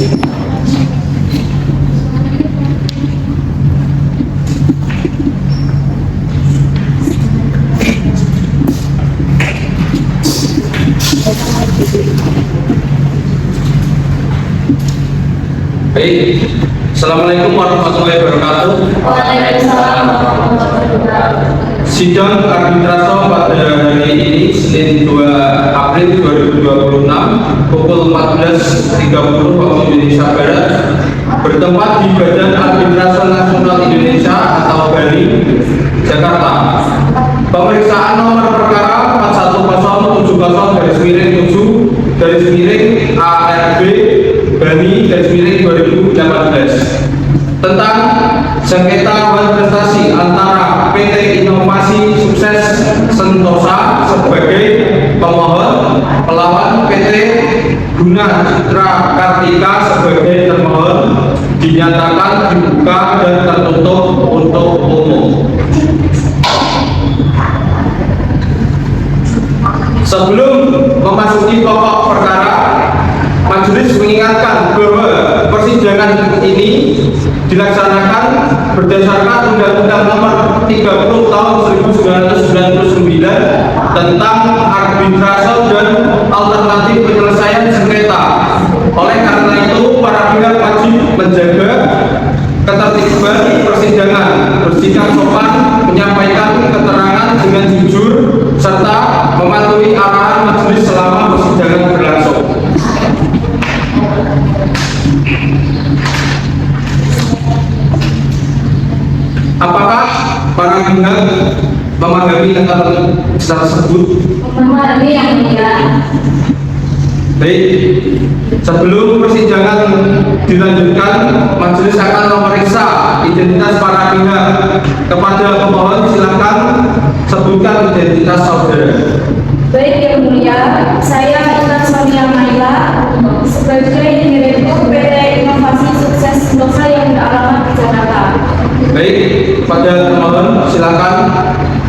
Baik, Assalamualaikum warahmatullahi wabarakatuh. Waalaikumsalam warahmatullahi wabarakatuh. Sidang arbitrase pada hari ini Senin 2 April 2026 pukul 14.30 waktu Indonesia Barat bertempat di Badan Arbitrase Nasional Indonesia atau BANI, Jakarta. Pemeriksaan nomor perkara 41070/7/ARB BANI -2018 tentang sengketa hubungan prestasi antara PT Inovasi Sukses Sentosa sebagai pemohon melawan PT Guna Citra Kartika sebagai termohon dinyatakan dibuka dan tertutup untuk umum. Sebelum memasuki pokok perkara, majelis mengingatkan bahwa persidangan ini dilaksanakan berdasarkan Undang-Undang Nomor 30 Tahun 1999 tentang arbitrase dan alternatif penyelesaian sengketa. Oleh karena itu, para pihak wajib menjaga ketertiban persidangan, bersikap sopan, menyampaikan keterangan dengan jujur, serta mematuhi arahan majelis selama persidangan berlangsung. Apakah para pihak memahami hal tersebut? Memahami yang mulia. Baik, sebelum persidangan dilanjutkan, majelis akan memeriksa identitas para pihak. Kepada pemohon, silakan sebutkan identitas saudara. Baik yang mulia, saya Intan Sonia Maila sebagai Direktur PT Inovasi Sukses Sentosa yang beralamat di Jakarta. Baik, pada pemohon silakan.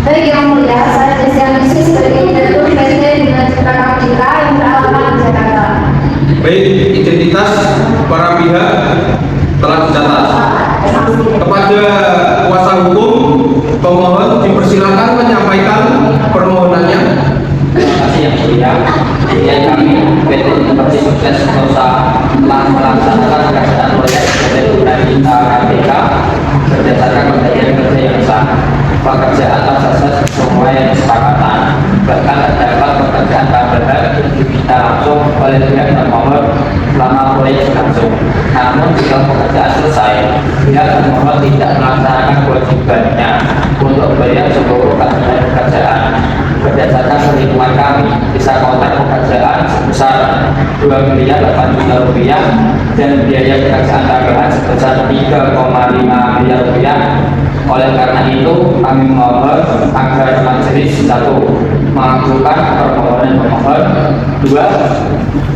Baik yang mulia, saya Desianisi sebagai Direktur PT Guna Citra Kartika yang beralamat di Jakarta. Baik, identitas para pihak telah dicatat. Kepada kuasa hukum, pemohon dipersilakan menyampaikan permohonannya. Terima kasih yang mulia. Kemudian kami PT Inovasi Sukses Sentosa telah melaksanakan pelaksanaan proyek PT Guna Citra Kartika berdasarkan perjanjian kerja yang sah. Pekerjaan telah selesai sesuai kesepakatan. Bahkan terdapat pekerjaan tambahan yang diminta langsung oleh pihak termohon selama proyek berlangsung. Namun jika pekerjaan selesai, pihak termohon tidak melaksanakan kewajibannya untuk membayar seluruh tanggungan pekerjaan. Berdasarkan perhitungan kami, bisa kontrak pekerjaan sebesar Rp2 miliar 8 juta dan biaya pekerjaan tambahan sebesar Rp3,5 miliar. Oleh karena itu, kami mohon agar majelis 1. Mengabulkan permohonan pemohon, 2.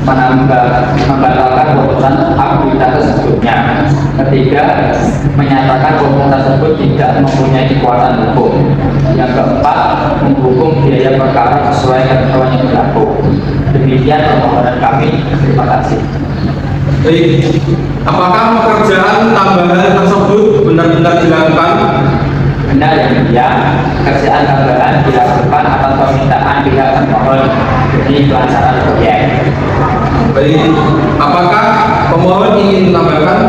Membatalkan putusan arbitrase sebelumnya, 3. Menyatakan putusan tersebut tidak mempunyai kekuatan hukum, yang keempat, menghukum biaya perkara sesuai ketentuan yang berlaku. Demikian permohonan kami. Terima kasih. Baik, apakah pekerjaan tambahan tersebut benar-benar dilakukan? Benar yang mulia, pekerjaan tambahan dilakukan atas permintaan pihak termohon demi pelaksanaan proyek. Baik, apakah pemohon ingin menambahkan?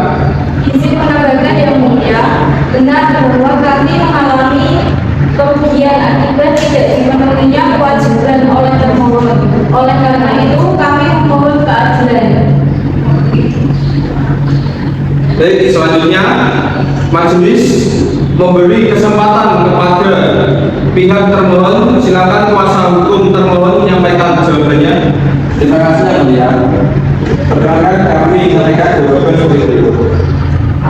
Izin menambahkan yang mulia, benar bahwa kami mengalami kerugian akibat tidak dipenuhinya kewajiban oleh termohon. Oleh karena itu, kami memohon keadilan. Baik, selanjutnya majelis memberi kesempatan kepada pihak termohon. Silakan kuasa hukum termohon menyampaikan jawabannya. Terima kasih yang mulia. Perkenalkan kami menyampaikan jawaban seperti berikut.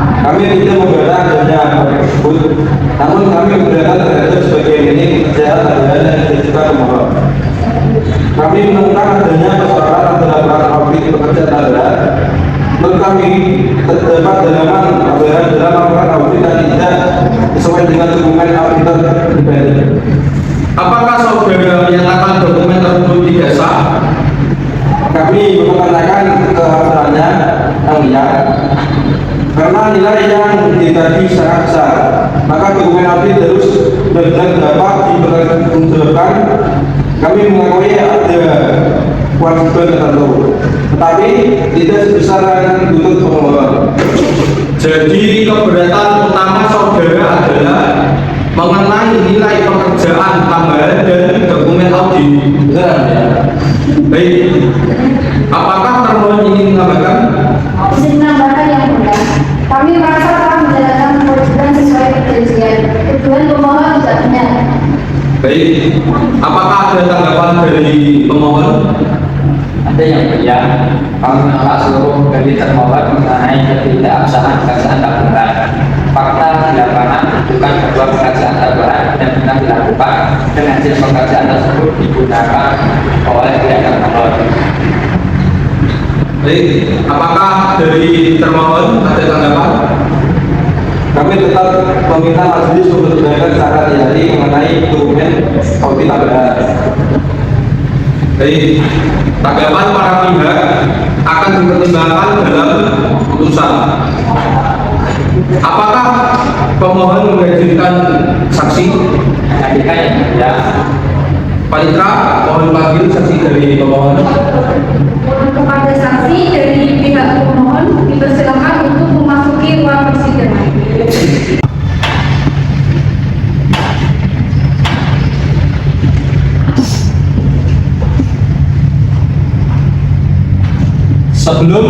Kami tidak membela adanya proyek tersebut, namun kami membela terhadap sebagian ini pekerjaan tambahan yang diajukan pemohon. Kami menemukan adanya persoalan antara para audit pekerjaan tambahan. Menurut kami terdapat dalaman tambahan dalam melakukan audit dan tidak sesuai dengan dokumen auditor pribadi. Apakah saudara menyatakan dokumen tersebut tidak sah? Kami mengatakan keabsahannya, mulia, karena nilai yang ditagi sangat besar, maka dokumen audit terus benar-benar dapat dipertanggungjawabkan. Kami mengakui ada kewajiban tertentu, tetapi tidak sebesar yang dituntut pemohon. Jadi keberatan utama saudara adalah mengenai nilai pekerjaan tambahan dan dokumen audit. Benar ya? Baik, apakah termohon ingin menambahkan? Izin menambahkan yang mulia, kami merasa telah menjalankan kewajiban sesuai perjanjian. Tujuan pemohon tidak benar. Baik, apakah ada tanggapan dari pemohon? Ada yang mulia, kami menolak seluruh dalil termohon mengenai ketidakabsahan pekerjaan tambahan. Fakta di lapangan menunjukkan bahwa pekerjaan tambahan dan benar dilakukan dan hasil pekerjaan tersebut digunakan oleh pihak termohon. Baik, apakah dari termohon ada tanggapan? Kami tetap meminta majelis untuk menjaga secara hati-hati mengenai dokumen audit tambahan. Baik, tanggapan para pihak akan dipertimbangkan dalam putusan. Apakah pemohon menghadirkan saksi? Hadirkan yang mulia. Panitra, mohon panggil saksi dari pemohon. Kepada saksi dari pihak pemohon dipersilakan untuk memasuki ruang persidangan. Sebelum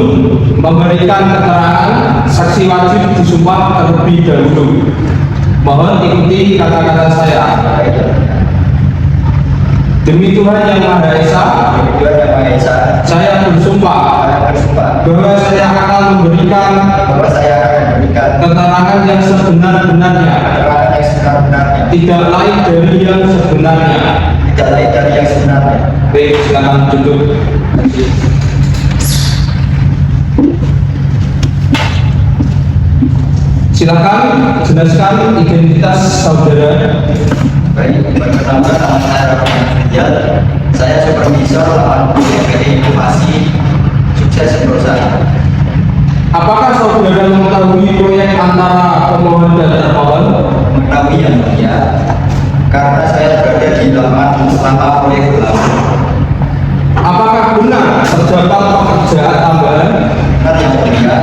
memberikan keterangan, saksi wajib disumpah terlebih dahulu. Mohon ikuti kata-kata saya. Demi Tuhan Yang Maha Esa, saya bersumpah bahwa saya akan memberikan keterangan yang sebenar-benarnya, tidak lain dari yang sebenarnya. Baik, silakan duduk. Silakan jelaskan identitas saudara. Baik, pertama nama saya Rahmat. Saya supervisor lapangan PT Inovasi Sukses Sentosa. Apakah saudara mengetahui proyek antara pemohon dan termohon? Mengetahui yang mulia, karena saya berada di lapangan selama proyek berlangsung. Apakah benar terdapat pekerjaan tambahan? Benar yang mulia,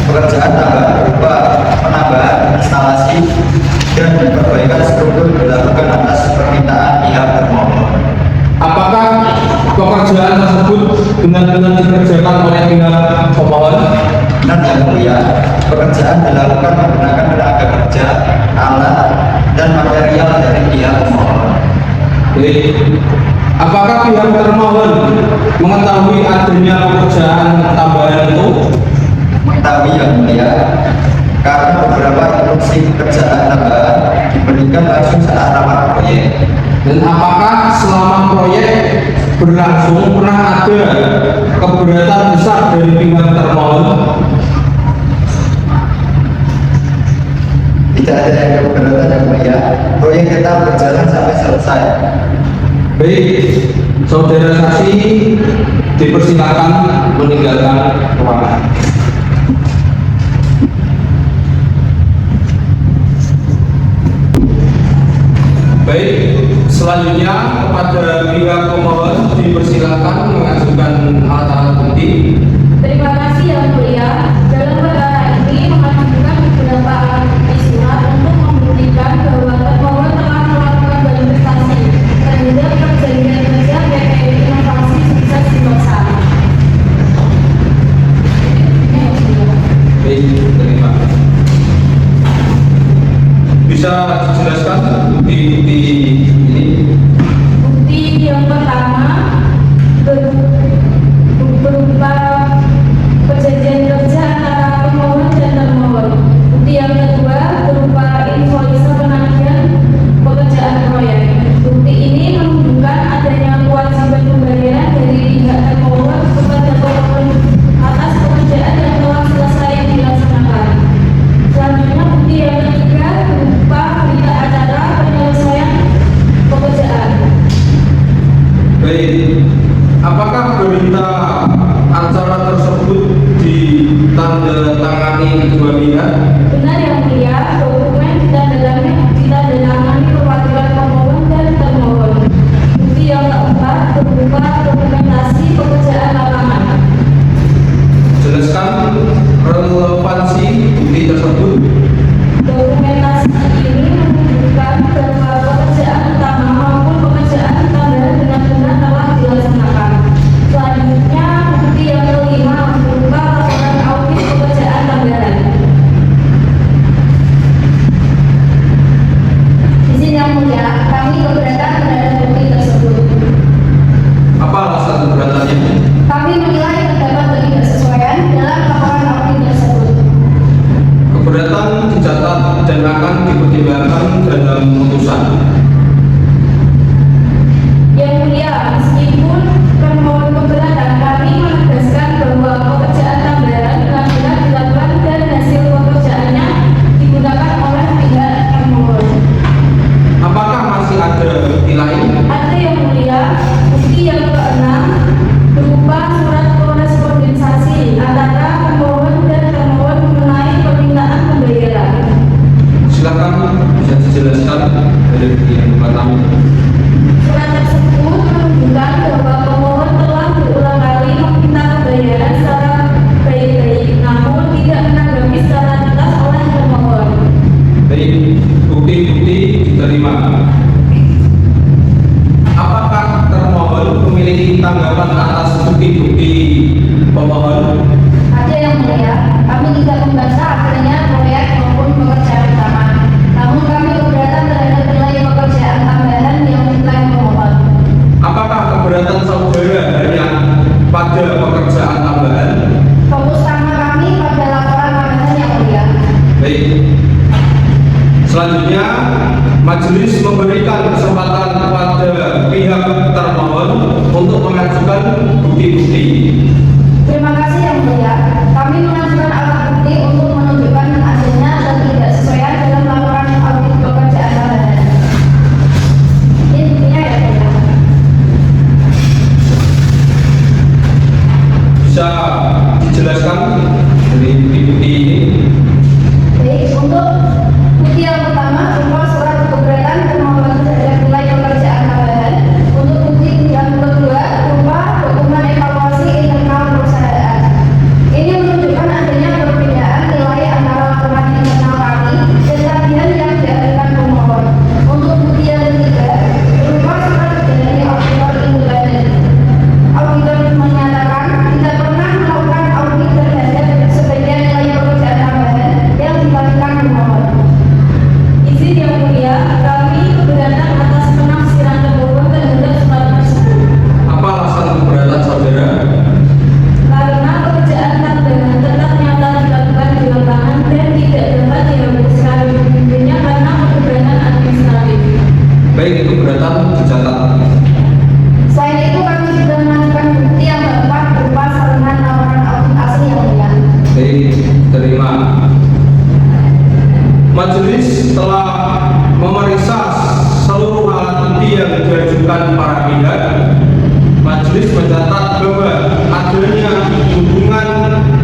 pekerjaan tambahan berupa penambahan instalasi dan perbaikan struktur dilakukan atas permintaan pihak termohon. Apakah pekerjaan tersebut benar-benar dikerjakan oleh pihak pemohon? Benar yang mulia, pekerjaan dilakukan menggunakan tenaga kerja, alat, dan material dari pihak pemohon. Baik. Apakah pihak termohon mengetahui adanya pekerjaan tambahan itu? Mengetahui yang mulia, karena beberapa instruksi pekerjaan tambahan diberikan langsung saat rapat proyek. Dan apakah selama proyek berlangsung pernah ada keberatan besar dari pihak termohon? Tidak ada yang keberatan yang mulia, proyek tetap berjalan sampai selesai. Baik, saudara saksi dipersilakan meninggalkan ruangan. Baik, selanjutnya kepada pihak pemohon dipersilakan mengajukan alat-alat bukti. Terima kasih yang mulia. Dalam perkara ini mengajukan beberapa alat bukti surat untuk membuktikan bahwa termohon telah melakukan verifikasi terhadap perjanjian kerja PT Inovasi Sukses Sentosa. Baik, terima kasih. Bisa dijelaskan bukti-bukti ini? Bukti yang pertama berupa perjanjian kerja antara pemohon dan termohon. Bukti yang kedua berupa invoice penagihan pekerjaan proyek. Bukti ini menunjukkan adanya kewajiban pembayaran dari pihak termohon kepada pemohon atas pekerjaan yang telah selesai dilaksanakan. Selanjutnya bukti yang ketiga berupa berita acara penyelesaian pekerjaan. Baik, apakah berita acara tersebut ditandatangani kedua pihak? Benar yang mulia, dokumen ditandatangani perwakilan pemohon dan termohon. Bukti yang keempat berupa dokumentasi pekerjaan lapangan. Jelaskan relevansi bukti tersebut. Dokumentasi ini menunjukkan bahwa pekerjaan utama maupun pekerjaan tambahan benar-benar telah dilaksanakan. Selanjutnya, bukti yang kelima berupa laporan audit pekerjaan tambahan. Izin yang mulia, kami keberatan terhadap bukti tersebut. Apa alasan keberatannya? Kami menilai terdapat ketidaksesuaian dalam laporan audit tersebut. Keberatan dicatat dan akan dipertimbangkan dalam putusan. Yang mulia, meskipun permohon keberatan, kami menegaskan bahwa pekerjaan tambahan benar-benar dilakukan dan hasil pekerjaannya digunakan oleh pihak termohon. Apakah masih ada bukti lain? Ada yang mulia, bukti yang keenam berupa surat korespondensasi antara pemohon dan termohon mengenai permintaan pembayaran. Silakan bisa dijelaskan dari bukti yang pertama. Surat tersebut menunjukkan bahwa pemohon telah berulang kali meminta pembayaran secara baik-baik, namun tidak menanggapi secara tuntas oleh termohon. Baik, bukti-bukti diterima. Apakah termohon memiliki tanggapan atas bukti-bukti pemohon? Ada yang mulia, kami tidak membaca akhirnya proyek maupun pekerjaan utama. Namun kami keberatan terhadap nilai pekerjaan tambahan yang diklaim pemohon. Apakah keberatan saudara hanya pada pekerjaan tambahan? Fokus utama kami pada laporan tambahan yang mulia. Baik. Selanjutnya, majelis memberikan kesempatan kepada pihak termohon untuk mengajukan bukti-bukti. Terima kasih yang mulia. Kami mengajukan alat bukti untuk menunjukkan adanya ketidaksesuaian dalam laporan audit pekerjaan tambahan. Ini buktinya ya mulia. Bisa dijelaskan dari bukti-bukti ini? Baik, untuk bukti yang pertama berupa surat keberatan termohon terhadap nilai pekerjaan tambahan. Untuk bukti yang kedua berupa dokumen evaluasi internal perusahaan. Ini menunjukkan adanya perbedaan nilai antara laporan internal kami dan tagihan yang diajukan pemohon. Untuk bukti yang ketiga berupa surat dari auditor independen. Auditor menyatakan tidak pernah melakukan audit terhadap sebagian nilai pekerjaan tambahan yang dilakukan pemohon. Izin yang mulia, kami keberatan atas penafsiran termohon terhadap surat tersebut. Apa alasan keberatan saudara? Karena pekerjaan tambahan tetap nyata dilakukan di lapangan dan tidak dapat dihapuskan tentunya karena keberatan administratif. Baik, keberatan dicatat. Selain itu kami juga mengajukan bukti yang keempat berupa salinan laporan audit asli yang mulia. Baik, terima. Majelis telah memeriksa seluruh alat bukti yang diajukan para pihak. Majelis mencatat bahwa adanya hubungan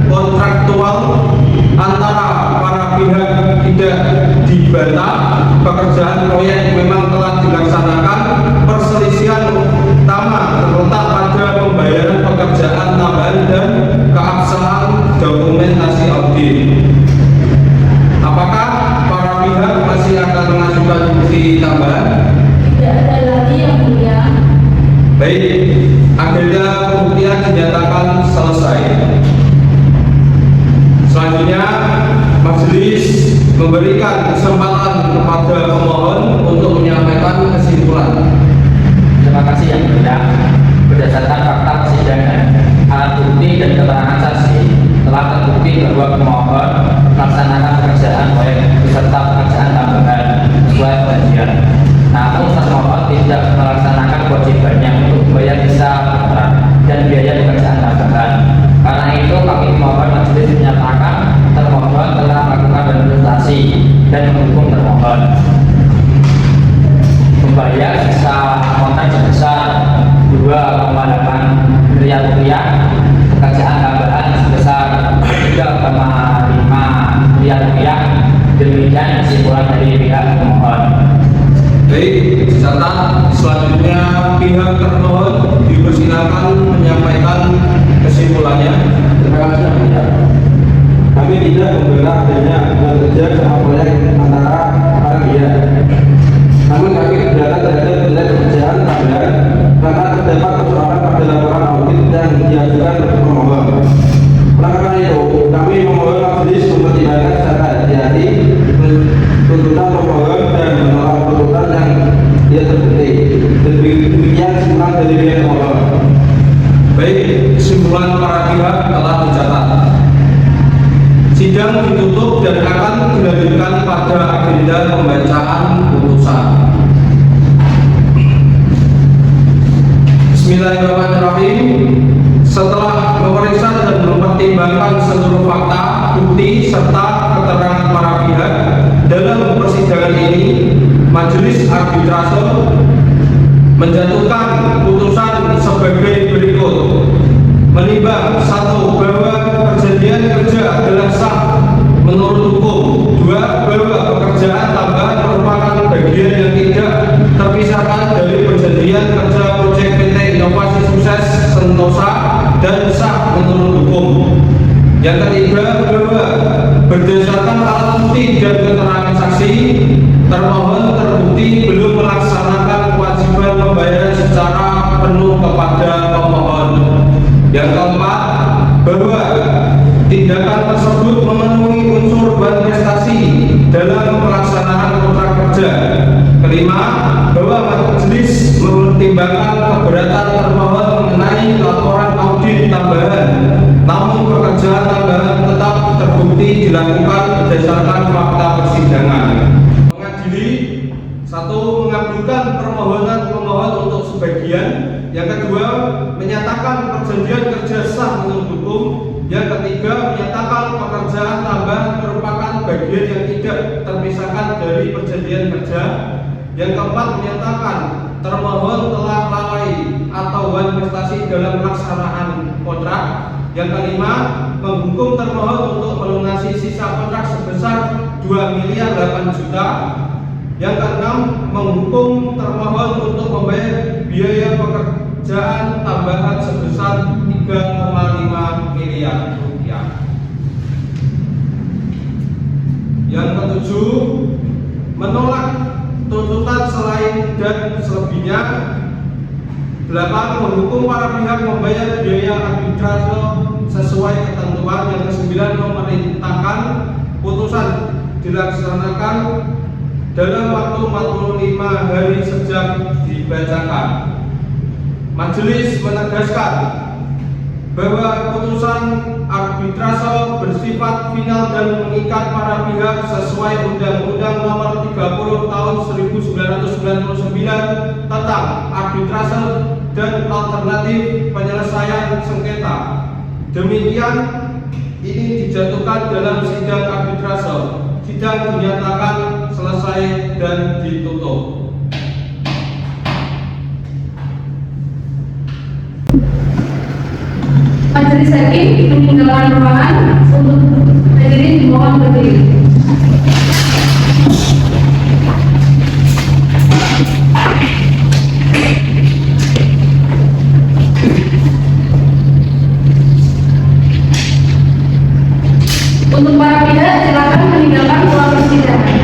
kontraktual antara para pihak tidak dibantah. Pekerjaan proyek memang telah dilaksanakan. Perselisihan utama terletak pada pembayaran pekerjaan tambahan dan keabsahan dokumentasi audit. Apakah para pihak masih akan mengajukan bukti tambahan? Tidak ada lagi yang mulia. Baik, agenda pembuktian dinyatakan selesai. Selanjutnya, majelis memberikan kesempatan kepada pemohon untuk menyampaikan kesimpulan. Terima kasih yang mulia. Berdasarkan fakta persidangan, alat bukti dan keterangan saksi telah terbukti bahwa pemohon melaksanakan pekerjaan proyek beserta pekerjaan tambahan sesuai perjanjian. Namun termohon tidak melaksanakan kewajibannya untuk membayar visa kontrak dan biaya pekerjaan tambahan. Karena itu kami mohon majelis menyatakan termohon telah melakukan administrasi dan mendukung termohon membayar visa kontrak sebesar 2,8 miliar rupiah, pekerjaan tambahan sebesar 3,8 Baik, dicatat. Selanjutnya pihak termohon dipersilakan menyampaikan kesimpulannya. Terima kasih Yang Mulia. Kami tidak membela adanya hubungan kerja sama proyek antara para pihak. Namun kami keberatan terhadap nilai pekerjaan tambahan karena terdapat persoalan pada laporan audit yang diajukan pemohon. Oleh karena itu, kami memohon majelis mempertimbangkan secara hati-hati tuntutan pemohon dan menolak tuntutan yang tidak terbukti. Demikian kesimpulan dari pihak pemohon. Baik, kesimpulan para pihak telah dicatat. Sidang ditutup dan akan dilanjutkan pada agenda pembacaan putusan. Bismillahirrahmanirrahim. Setelah memeriksa dan mempertimbangkan seluruh fakta, bukti, serta keterangan para pihak dalam persidangan ini, Majelis Arbitrase menjatuhkan putusan sebagai berikut. Menimbang 1. Bahwa perjanjian kerja adalah sah menurut hukum. 2. Bahwa pekerjaan tambahan merupakan bagian yang tidak terpisahkan dari perjanjian kerja proyek PT Inovasi Sukses Sentosa dan sah menurut hukum. Yang ketiga, bahwa berdasarkan alat bukti dan keterangan saksi, termohon terbukti belum melaksanakan kewajiban pembayaran secara penuh kepada pemohon. Yang keempat, bahwa tindakan tersebut memenuhi unsur dan prestasi dalam pelaksanaan kontrak kerja. Kelima, bahwa majelis mempertimbangkan keberatan termohon mengenai laporan audit tambahan, namun pekerjaan tambahan tetap terbukti dilakukan berdasarkan fakta persidangan. Mengadili 1. Mengabulkan permohonan pemohon untuk sebagian. Yang kedua, menyatakan perjanjian kerja sah menurut hukum. Yang ketiga, menyatakan pekerjaan tambahan merupakan bagian yang tidak terpisahkan dari perjanjian kerja. Yang keempat, menyatakan termohon telah lalai atau prestasi dalam pelaksanaan kontrak. Yang kelima, menghukum termohon untuk melunasi sisa kontrak sebesar 2.008.000.000. Yang keenam, menghukum termohon untuk membayar biaya pekerjaan tambahan sebesar 3,5 miliar rupiah. Yang ketujuh, menolak tuntutan selain dan selebihnya. 8. Menghukum para pihak membayar biaya arbitrase sesuai ketentuan. Yang ke-9, memerintahkan putusan dilaksanakan dalam waktu 45 hari sejak dibacakan. Majelis menegaskan bahwa putusan arbitrase bersifat final dan mengikat para pihak sesuai Undang-Undang Nomor 30 Tahun 1999 tentang arbitrase dan alternatif penyelesaian sengketa. Demikian ini dijatuhkan dalam sidang arbitrase. Sidang dinyatakan selesai dan ditutup. Majelis hakim meninggalkan ruangan untuk hadirin dimohon berdiri. Untuk para pihak silakan meninggalkan ruang persidangan.